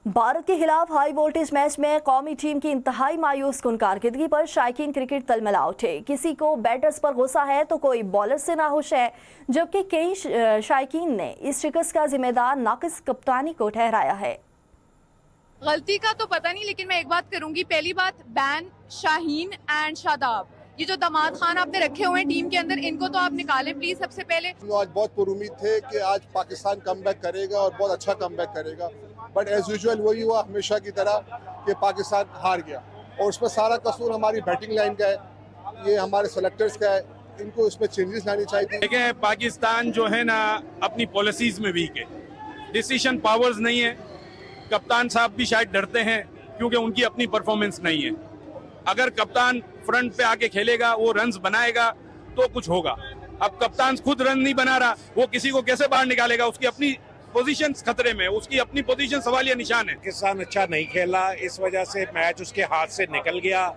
भारत के खिलाफ high voltage match में कौमी टीम की इंतहाई मायूस कुन कारकर्दगी पर शायकीन क्रिकेट तलमला उठे। किसी को बैटर्स पर गुस्सा है तो कोई बॉलर से नाखुश है, जबकि कई शायकीन ने इस शिकस्त का जिम्मेदार नाकिस कप्तानी को ठहराया है। गलती का तो पता नहीं, लेकिन मैं एक बात करूंगी। पहली बात, बैन, शाहीन एंड शादाब, ये जो दामाद खान आपने रखे हुए हैं टीम के अंदर, इनको तो आप निकालें प्लीज। सबसे पहले आज बहुत पुरुमीद थे कि आज पाकिस्तान कमबैक करेगा और बहुत अच्छा कमबैक करेगा, बट एज यूजुअल वही हुआ हमेशा की तरह कि पाकिस्तान हार गया। और उसमें सारा कसूर हमारी बैटिंग लाइन का है, ये हमारे सेलेक्टर्स का है। इनको इसमें चेंजेस लानी चाहिए। देखें, पाकिस्तान जो है ना अपनी पॉलिसीज में वीक है, डिसीजन पावर्स नहीं है। कप्तान साहब भी शायद डरते हैं क्योंकि उनकी अपनी परफॉर्मेंस नहीं है। अगर कप्तान फ्रंट पे आके खेलेगा, वो रन्स बनाएगा तो कुछ होगा। अब कप्तान खुद रन नहीं बना रहा, वो किसी को कैसे बाहर निकालेगा? उसकी अपनी पोजीशन खतरे में, उसकी अपनी पोजीशन सवालिया निशान है। पाकिस्तान अच्छा नहीं खेला, इस वजह से मैच उसके हाथ से निकल गया।